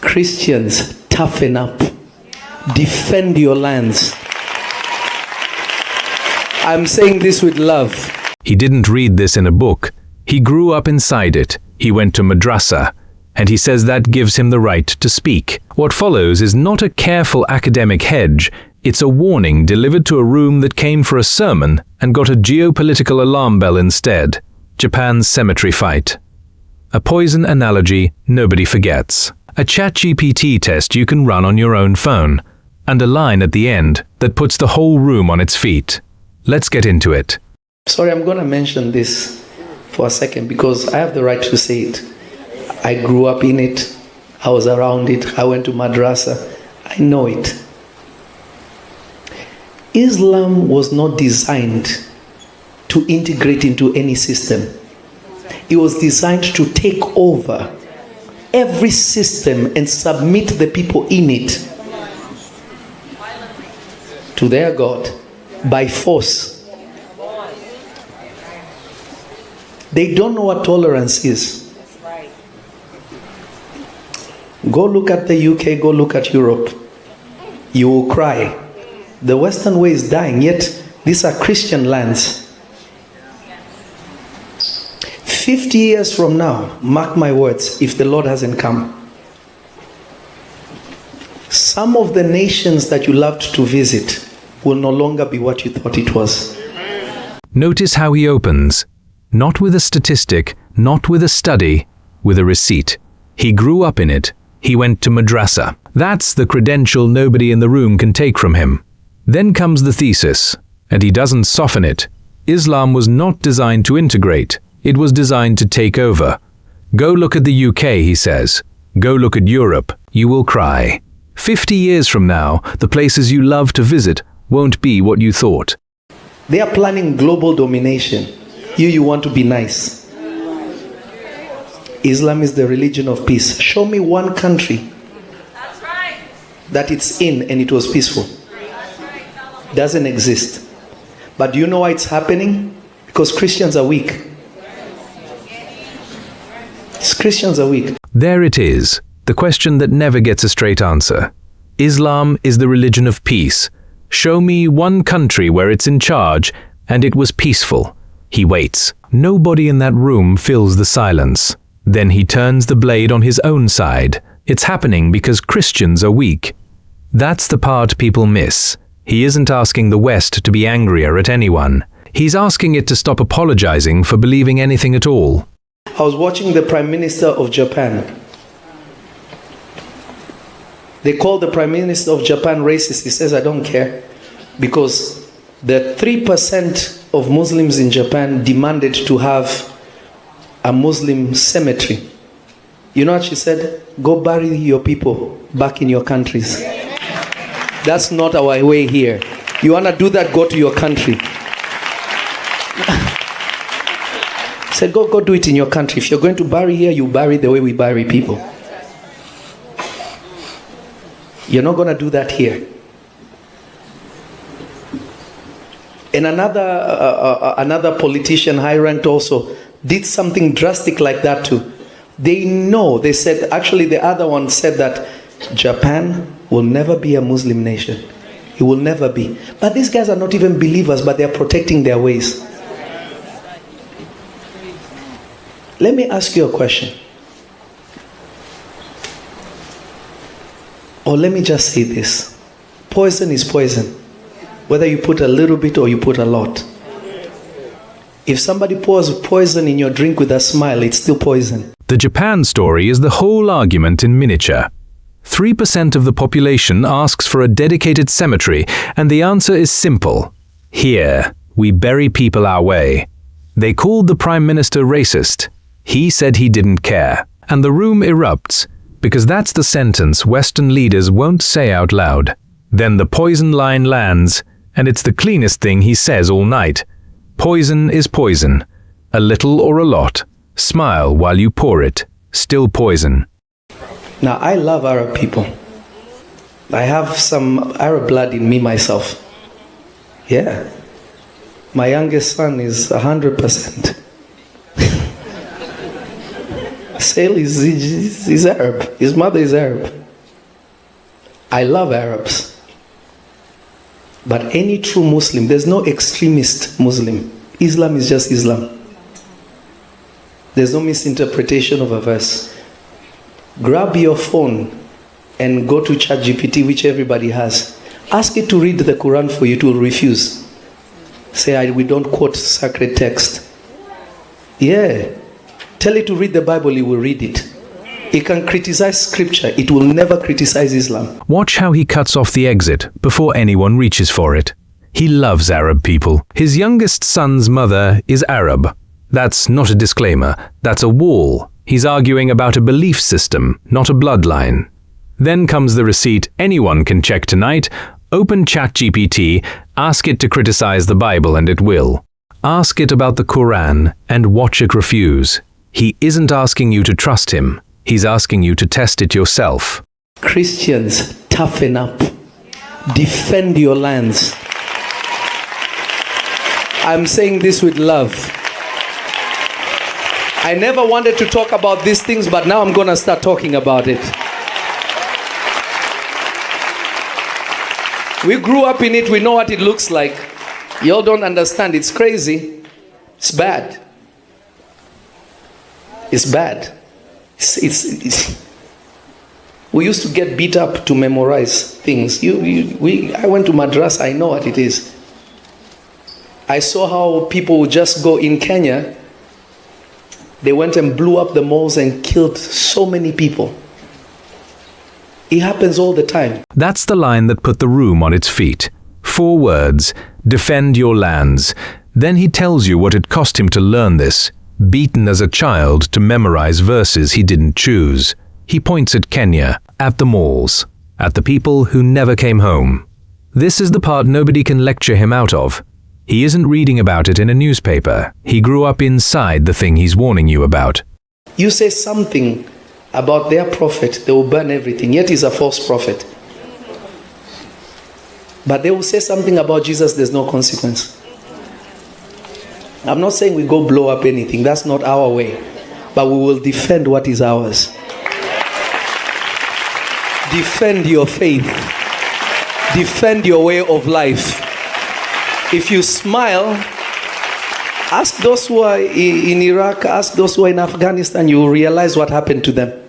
Christians, toughen up. Defend your lands. I'm saying this with love. He didn't read this in a book. He grew up inside it. He went to madrasa. And he says that gives him the right to speak. What follows is not a careful academic hedge. It's a warning delivered to a room that came for a sermon and got a geopolitical alarm bell instead. Japan's cemetery fight. A poison analogy nobody forgets. A ChatGPT test you can run on your own phone. And a line at the end that puts the whole room on its feet. Let's get into it. Sorry, I'm going to mention this for a second because I have the right to say it. I grew up in it. I was around it. I went to madrasa. I know it. Islam was not designed to integrate into any system. It was designed to take over every system and submit the people in it to their God by force. They don't know what tolerance is. Go look at the UK, go look at Europe. You will cry. The Western way is dying, yet these are Christian lands. 50 years from now, mark my words, if the Lord hasn't come, some of the nations that you loved to visit will no longer be what you thought it was. Notice how he opens. Not with a statistic, not with a study, with a receipt. He grew up in it. He went to madrasa. That's the credential nobody in the room can take from him. Then comes the thesis, and he doesn't soften it. Islam was not designed to integrate. It was designed to take over. Go look at the UK, he says. Go look at Europe. You will cry. 50 years from now, the places you love to visit won't be what you thought. They are planning global domination. You want to be nice. Islam is the religion of peace. Show me one country that it's in and it was peaceful. Doesn't exist. But do you know why it's happening? Because Christians are weak. Christians are weak. There it is, the question that never gets a straight answer. Islam is the religion of peace. Show me one country where it's in charge and it was peaceful. He waits. Nobody in that room fills the silence. Then he turns the blade on his own side. It's happening because Christians are weak. That's the part people miss. He isn't asking the West to be angrier at anyone. He's asking it to stop apologizing for believing anything at all. I was watching the Prime Minister of Japan. They call the Prime Minister of Japan racist. He says, I don't care. Because the 3% of Muslims in Japan demanded to have a Muslim cemetery. You know what she said? Go bury your people back in your countries. That's not our way here. You want to do that, go to your country. Said, go do it in your country. If you're going to bury here, you bury the way we bury people. You're not going to do that here. And another politician, high-ranked also, did something drastic like that too. They know, they said, actually the other one said that Japan will never be a Muslim nation. It will never be. But these guys are not even believers, but they're protecting their ways. Let me ask you a question. Or let me just say this. Poison is poison. Whether you put a little bit or you put a lot. If somebody pours poison in your drink with a smile, it's still poison. The Japan story is the whole argument in miniature. 3% of the population asks for a dedicated cemetery, and the answer is simple. Here, we bury people our way. They called the Prime Minister racist. He said he didn't care. And the room erupts, because that's the sentence Western leaders won't say out loud. Then the poison line lands, and it's the cleanest thing he says all night. Poison is poison. A little or a lot. Smile while you pour it. Still poison. Now, I love Arab people. I have some Arab blood in me myself. Yeah. My youngest son is 100%. Sale is Arab. His mother is Arab. I love Arabs. But any true Muslim, there's no extremist Muslim. Islam is just Islam. There's no misinterpretation of a verse. Grab your phone and go to ChatGPT, which everybody has. Ask it to read the Quran for you. It will refuse. Say, we don't quote sacred text. Yeah. Tell it to read the Bible, it will read it. It can criticize scripture. It will never criticize Islam. Watch how he cuts off the exit before anyone reaches for it. He loves Arab people. His youngest son's mother is Arab. That's not a disclaimer. That's a wall. He's arguing about a belief system, not a bloodline. Then comes the receipt anyone can check tonight. Open ChatGPT, ask it to criticize the Bible and it will. Ask it about the Quran and watch it refuse. He isn't asking you to trust him. He's asking you to test it yourself. Christians, toughen up. Defend your lands. I'm saying this with love. I never wanted to talk about these things, but now I'm going to start talking about it. We grew up in it. We know what it looks like. Y'all don't understand. It's crazy. It's bad. It's bad. We used to get beat up to memorize things. I went to madrasa. I know what it is. I saw how people would just go in Kenya. They went and blew up the malls and killed so many people. It happens all the time. That's the line that put the room on its feet. 4 words: defend your lands. Then he tells you what it cost him to learn this. Beaten as a child to memorize verses he didn't choose. He points at Kenya, at the malls, at the people who never came home. This is the part nobody can lecture him out of. He isn't reading about it in a newspaper. He grew up inside the thing he's warning you about. You say something about their prophet, they will burn everything, yet he's a false prophet. But they will say something about Jesus, there's no consequence. I'm not saying we go blow up anything, that's not our way. But we will defend what is ours. Defend your faith. Defend your way of life. If you smile, ask those who are in Iraq, ask those who are in Afghanistan, you will realize what happened to them.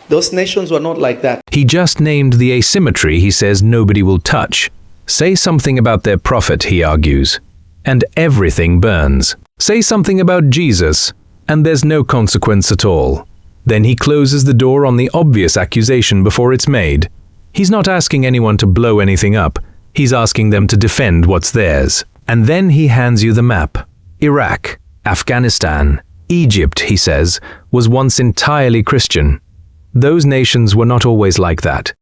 Those nations were not like that. He just named the asymmetry he says nobody will touch. Say something about their prophet, he argues, and everything burns. Say something about Jesus, and there's no consequence at all. Then he closes the door on the obvious accusation before it's made. He's not asking anyone to blow anything up. He's asking them to defend what's theirs. And then he hands you the map. Iraq, Afghanistan, Egypt, he says, was once entirely Christian. Those nations were not always like that.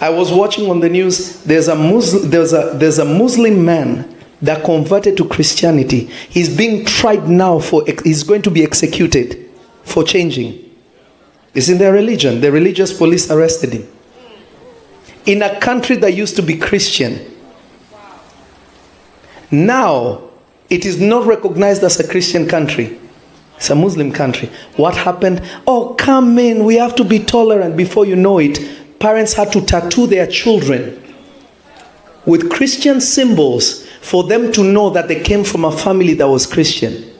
I was watching on the news, there's a Muslim man that converted to Christianity. He's being tried now he's going to be executed for changing. It's in their religion. The religious police arrested him. In a country that used to be Christian. Now, it is not recognized as a Christian country. It's a Muslim country. What happened? Oh, come in. We have to be tolerant. Before you know it, parents had to tattoo their children with Christian symbols for them to know that they came from a family that was Christian.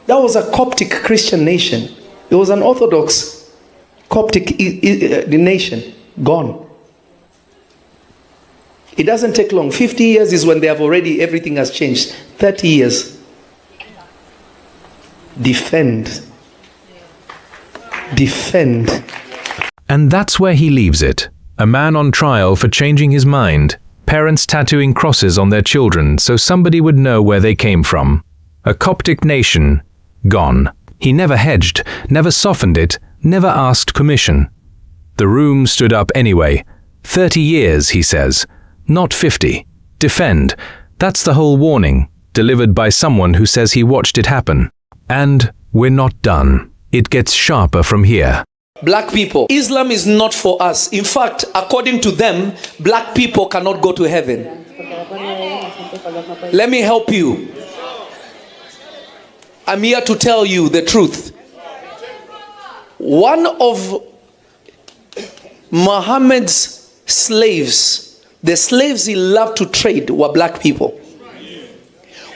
That was a Coptic Christian nation. It was an Orthodox Coptic nation. Gone. It doesn't take long. 50 years is when they have already, everything has changed. 30 years. Defend. Defend. And that's where he leaves it. A man on trial for changing his mind. Parents tattooing crosses on their children so somebody would know where they came from. A Coptic nation. Gone. He never hedged, never softened it, never asked permission. The room stood up anyway. 30 years, he says. Not 50. Defend. That's the whole warning, delivered by someone who says he watched it happen. And we're not done. It gets sharper from here. Black people, Islam is not for us. In fact, according to them, black people cannot go to heaven. Let me help you. I'm here to tell you the truth. One of Muhammad's slaves. The slaves he loved to trade were black people.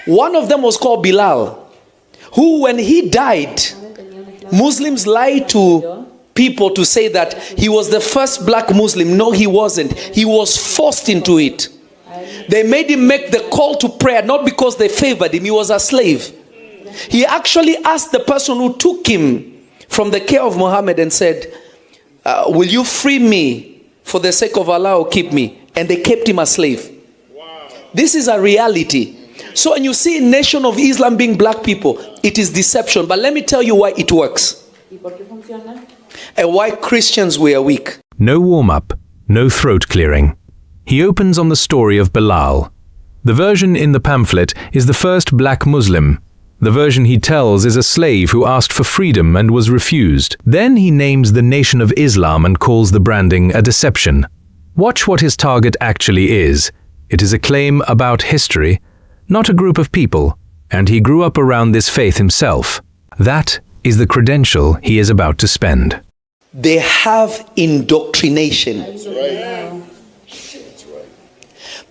One of them was called Bilal, who when he died, Muslims lied to people to say that he was the first black Muslim. No, he wasn't. He was forced into it. They made him make the call to prayer, not because they favored him. He was a slave. He actually asked the person who took him from the care of Muhammad and said, will you free me for the sake of Allah or keep me? And they kept him a slave. Wow. This is a reality. So when you see Nation of Islam being black people, it is deception. But let me tell you why it works. And why Christians were weak. No warm-up, no throat clearing. He opens on the story of Bilal. The version in the pamphlet is the first black Muslim. The version he tells is a slave who asked for freedom and was refused. Then he names the Nation of Islam and calls the branding a deception. Watch what his target actually is. It is a claim about history, not a group of people, and he grew up around this faith himself. That is the credential he is about to spend. They have indoctrination. That's right.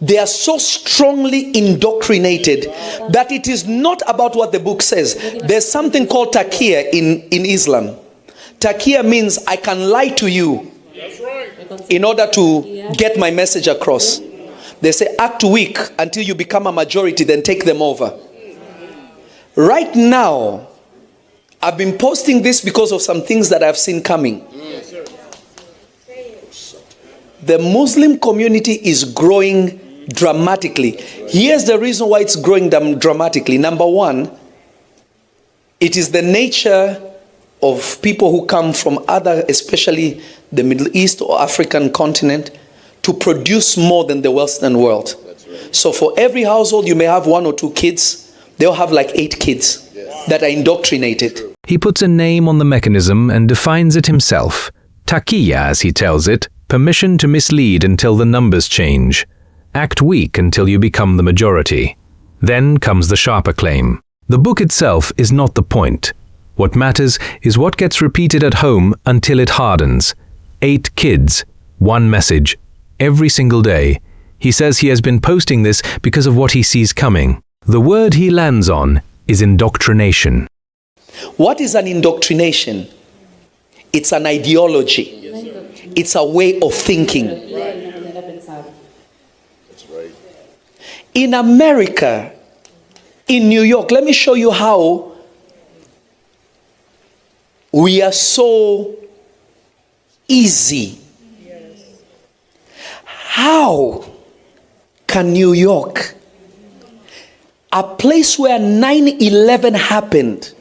They are so strongly indoctrinated that it is not about what the book says. There's something called taqiyya in Islam. Taqiyya means I can lie to you in order to get my message across. They say act weak until you become a majority, then take them over. Right now, I've been posting this because of some things that I've seen coming. The Muslim community is growing dramatically. Here's the reason why it's growing dramatically. Number one, it is the nature of people who come from other, especially the Middle East or African continent, to produce more than the Western world. Right. So for every household, you may have 1 or 2 kids. They'll have like 8 kids that are indoctrinated. He puts a name on the mechanism and defines it himself. Taqiyya, as he tells it, permission to mislead until the numbers change. Act weak until you become the majority. Then comes the sharper claim. The book itself is not the point. What matters is what gets repeated at home until it hardens. 8 kids, 1 message, every single day. He says he has been posting this because of what he sees coming. The word he lands on is indoctrination. What is an indoctrination? It's an ideology. It's a way of thinking. That's right. In America, in New York, let me show you how we are so easy. How can New York, a place where 9/11 happened,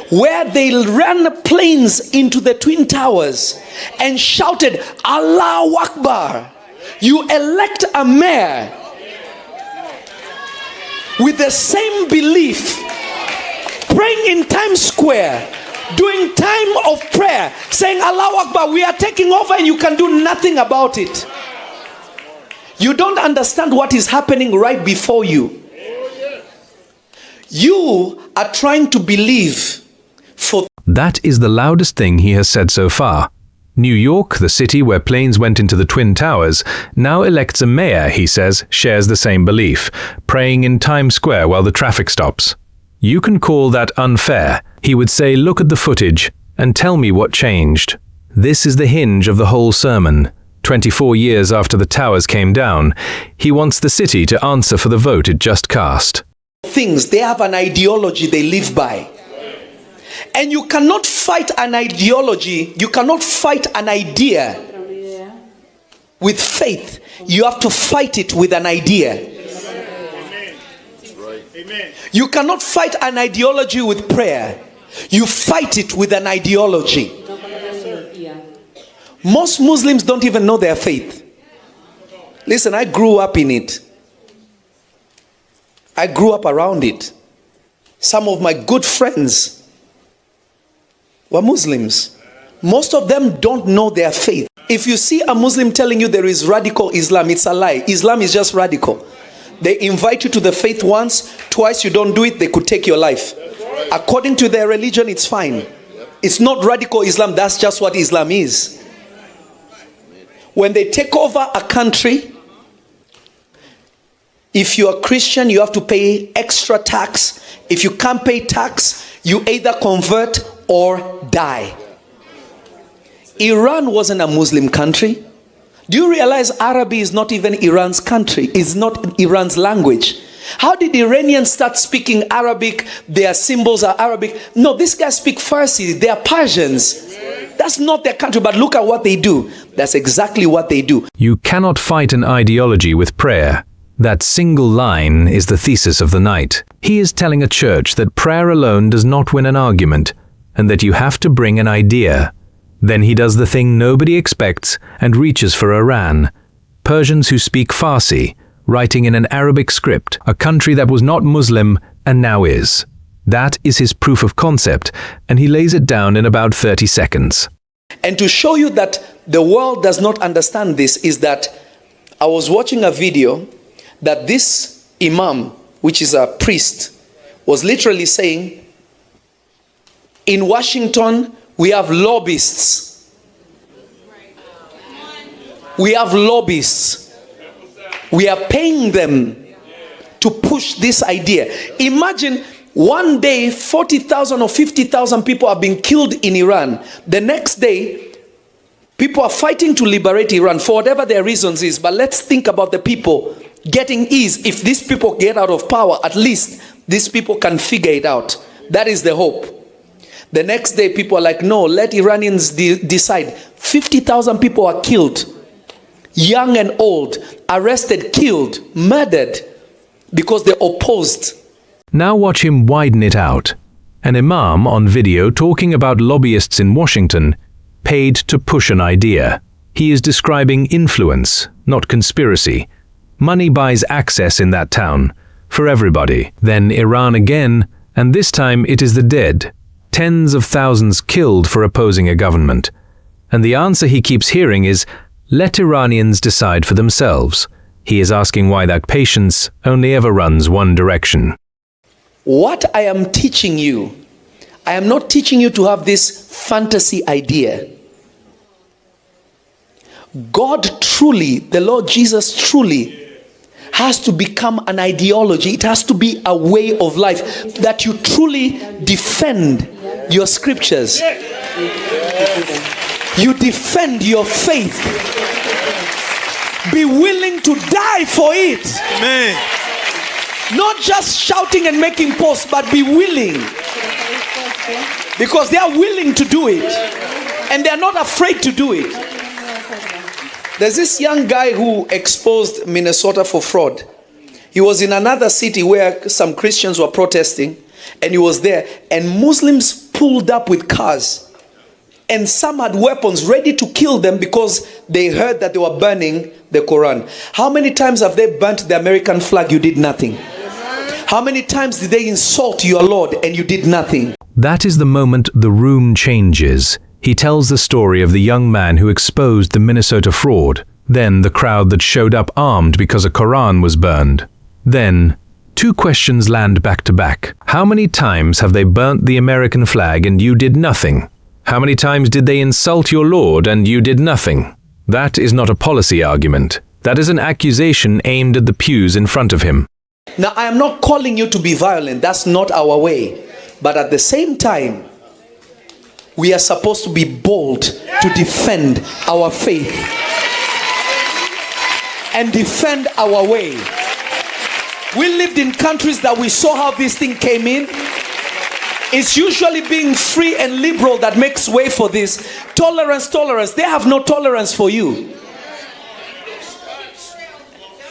where they ran planes into the Twin Towers and shouted, Allahu Akbar, you elect a mayor with the same belief, praying in Times Square, doing time of prayer, saying Allahu Akbar, we are taking over and you can do nothing about it. You don't understand what is happening right before you. You are trying to believe. That is the loudest thing he has said so far. New York, the city where planes went into the Twin Towers, now elects a mayor, he says, shares the same belief, praying in Times Square while the traffic stops. You can call that unfair. He would say, look at the footage and tell me what changed. This is the hinge of the whole sermon. 24 years after the towers came down, he wants the city to answer for the vote it just cast. They have an ideology they live by. And you cannot fight an ideology, you cannot fight an idea with faith. You have to fight it with an idea. You cannot fight an ideology with prayer. You fight it with an ideology. Most Muslims don't even know their faith. Listen, I grew up in it. I grew up around it. Some of my good friends were Muslims. Most of them don't know their faith. If you see a Muslim telling you there is radical Islam, it's a lie. Islam is just radical. They invite you to the faith once, twice you don't do it, they could take your life. According to their religion, it's fine. It's not radical Islam, that's just what Islam is. When they take over a country, if you are Christian, you have to pay extra tax. If you can't pay tax, you either convert or die. Iran wasn't a Muslim country. Do you realize Arabic is not even Iran's country? It's not Iran's language. How did Iranians start speaking Arabic? Their symbols are Arabic. No, these guys speak Farsi. They are Persians. That's not their country, but look at what they do. That's exactly what they do. You cannot fight an ideology with prayer. That single line is the thesis of the night. He is telling a church that prayer alone does not win an argument, and that you have to bring an idea. Then he does the thing nobody expects and reaches for Iran. Persians who speak Farsi, writing in an Arabic script, a country that was not Muslim and now is. That is his proof of concept, and he lays it down in about 30 seconds. And to show you that the world does not understand this is that I was watching a video that this imam, which is a priest, was literally saying, in Washington, we have lobbyists. We have lobbyists. We are paying them to push this idea. Imagine one day 40,000 or 50,000 people are being killed in Iran. The next day, people are fighting to liberate Iran for whatever their reasons is. But let's think about the people getting ease. If these people get out of power, at least these people can figure it out. That is the hope. The next day, people are like, no, let Iranians decide. 50,000 people are killed. Young and old, arrested, killed, murdered, because they opposed. Now watch him widen it out. An imam on video talking about lobbyists in Washington paid to push an idea. He is describing influence, not conspiracy. Money buys access in that town, for everybody. Then Iran again, and this time it is the dead. Tens of thousands killed for opposing a government. And the answer he keeps hearing is, let Iranians decide for themselves. He is asking why that patience only ever runs one direction. What I am teaching you, I am not teaching you to have this fantasy idea. God truly, the Lord Jesus truly, has to become an ideology. It has to be a way of life that you truly defend your scriptures. You defend your faith. Be willing to die for it. Amen. Not just shouting and making posts, but be willing. Because they are willing to do it. And they are not afraid to do it. There's this young guy who exposed Minnesota for fraud. He was in another city where some Christians were protesting, and he was there, and Muslims pulled up with cars, and some had weapons ready to kill them because they heard that they were burning the Quran. How many times have they burnt the American flag? You did nothing. How many times did they insult your Lord and you did nothing? That is the moment the room changes. He tells the story of the young man who exposed the Minnesota fraud, then the crowd that showed up armed because a Quran was burned. Then, two questions land back to back. How many times have they burnt the American flag and you did nothing? How many times did they insult your Lord and you did nothing? That is not a policy argument. That is an accusation aimed at the pews in front of him. Now, I am not calling you to be violent. That's not our way. But at the same time, we are supposed to be bold to defend our faith and defend our way. We lived in countries that we saw how this thing came in. It's usually being free and liberal that makes way for this. Tolerance. They have no tolerance for you.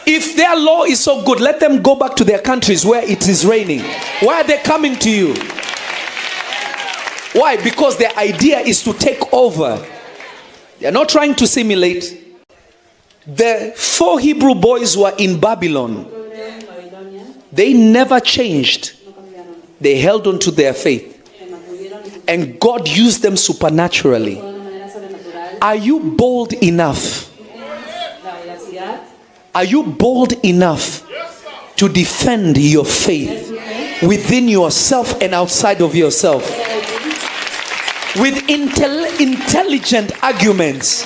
If their law is so good, let them go back to their countries where it is raining. Why are they coming to you? Why? Because their idea is to take over. They are not trying to simulate. The 4 Hebrew boys were in Babylon. They never changed. They held on to their faith. And God used them supernaturally. Are you bold enough? Are you bold enough to defend your faith within yourself and outside of yourself? With intelligent arguments.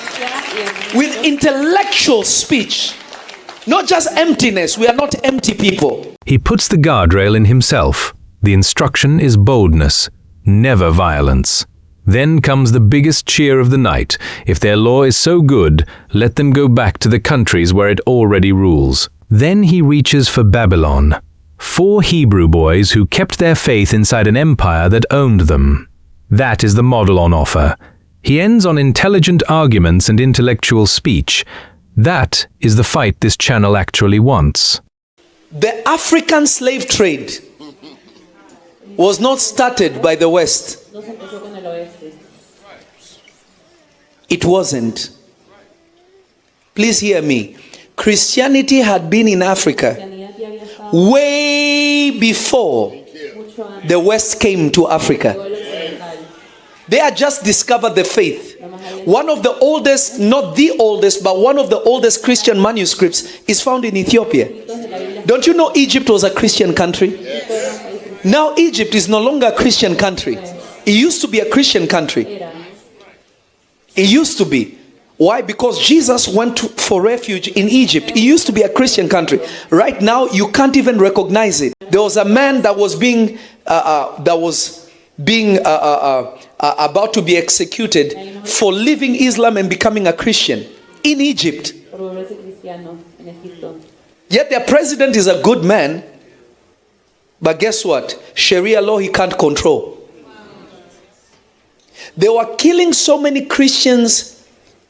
with intellectual speech, not just emptiness. We are not empty people. He puts the guardrail in himself. The instruction is boldness, never violence. Then comes the biggest cheer of the night. If their law is so good, let them go back to the countries where it already rules. Then he reaches for Babylon. 4 Hebrew boys who kept their faith inside an empire that owned them. That is the model on offer. He ends on intelligent arguments and intellectual speech. That is the fight this channel actually wants. The African slave trade was not started by the West. No se empezó con el oeste. It wasn't. Please hear me. Christianity had been in Africa Cristianidad ya había estado way before mucho antes the West came to Africa. del occidental. They had just discovered the faith. One of the oldest, not the oldest, but one of the oldest Christian manuscripts is found in Ethiopia. Don't you know Egypt was a Christian country? Now Egypt is no longer a Christian country. It used to be a Christian country. It used to be. Why? Because Jesus went for refuge in Egypt. It used to be a Christian country. Right now, you can't even recognize it. There was a man that was being about to be executed for leaving Islam and becoming a Christian in Egypt. Por volverse cristiano en Egipto. Yet their president is a good man. But guess what? Sharia law he can't control. They were killing so many Christians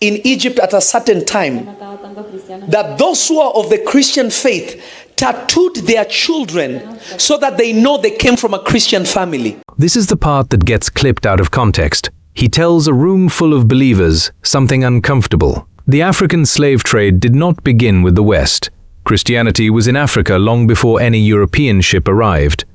in Egypt at a certain time Matado tantos cristianos that those who are of the Christian faith tattooed their children so that they know they came from a Christian family. This is the part that gets clipped out of context. He tells a room full of believers something uncomfortable. The African slave trade did not begin with the West. Christianity was in Africa long before any European ship arrived.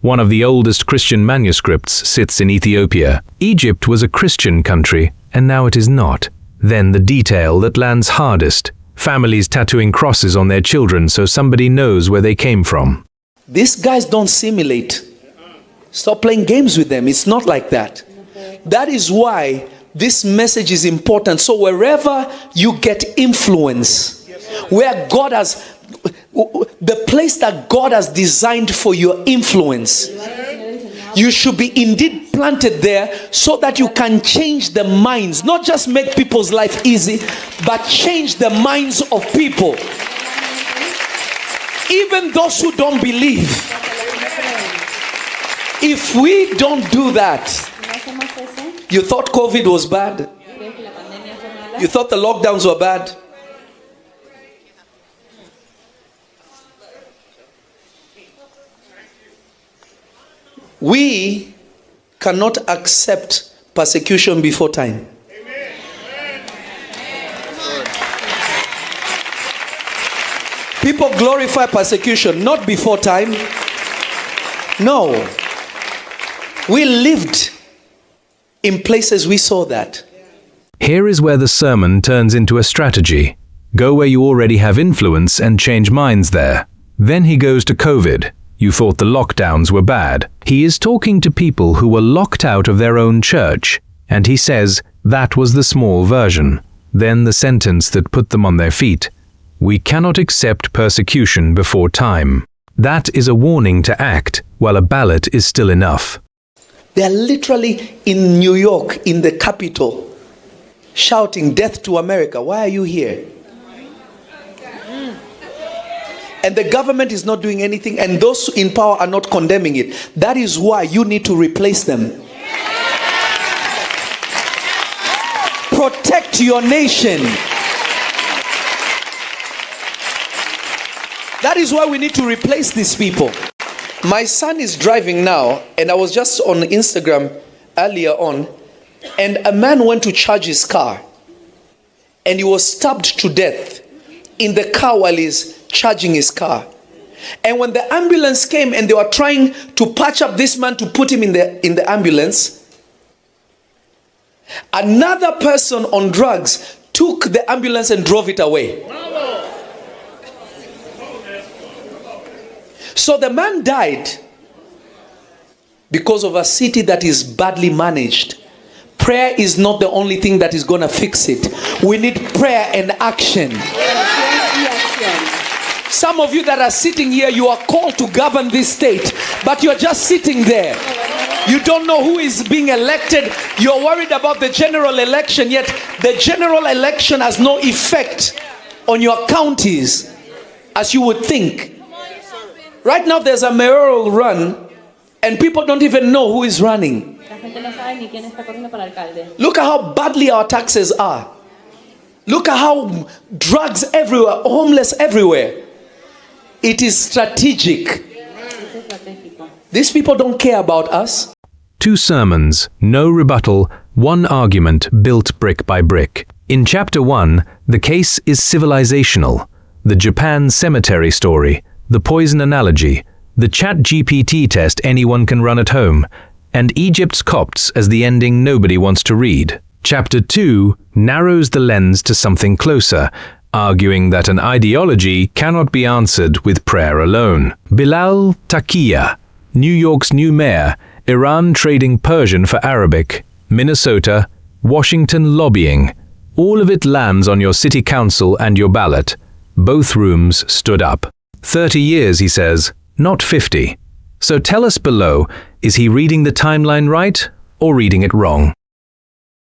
One of the oldest Christian manuscripts sits in Ethiopia. Egypt was a Christian country, and now it is not. Then the detail that lands hardest: families tattooing crosses on their children so somebody knows where they came from. These guys don't simulate. Stop playing games with them. It's not like that. That is why this message is important. So wherever you get influence, where God has, the place that God has designed for your influence, you should be indeed planted there so that you can change the minds, not just make people's life easy, but change the minds of people. Even those who don't believe. If we don't do that, no hacemos eso, you thought COVID was bad, creo que la pandemia fue mala. you thought the lockdowns were bad. We cannot accept persecution before time. People glorify persecution not before time. No. We lived in places we saw that. Here is where the sermon turns into a strategy. Go where you already have influence and change minds there. Then he goes to COVID. You thought the lockdowns were bad. He is talking to people who were locked out of their own church, and he says that was the small version. Then the sentence that put them on their feet: we cannot accept persecution before time. That is a warning to act, while a ballot is still enough. They are literally in New York, in the capital, shouting death to America. Why are you here? And the government is not doing anything, and those in power are not condemning it. That is why you need to replace them. Protect your nation. That is why we need to replace these people. My son is driving now, and I was just on Instagram earlier on, and a man went to charge his car, and he was stabbed to death in the car while he's charging his car. And when the ambulance came and they were trying to patch up this man to put him in the ambulance, another person on drugs took the ambulance and drove it away. So the man died because of a city that is badly managed. prayer is not the only thing that is going to fix it. We need prayer and action. Oración y acción. Some of you that are sitting here, you are called to govern this state, but you're just sitting there. You don't know who is being elected. You're worried about the general election, yet the general election has no effect on your counties as you would think. Right now there's a mayoral run and people don't even know who is running. La gente no sabe ni quién está corriendo para alcalde. Look at how badly our taxes are. Look at how drugs everywhere, homeless everywhere. It is strategic. Es estratégico. These people don't care about us. 2 sermons, no rebuttal, 1 argument built brick by brick. In chapter 1, the case is civilizational. The Japan cemetery story, the poison analogy, the ChatGPT test anyone can run at home, and Egypt's Copts as the ending nobody wants to read. Chapter 2 narrows the lens to something closer, arguing that an ideology cannot be answered with prayer alone. Bilal Taqiya, New York's new mayor, Iran trading Persian for Arabic, Minnesota, Washington lobbying. All of it lands on your city council and your ballot. Both rooms stood up. 30 years, he says, not 50. So tell us below, is he reading the timeline right or reading it wrong?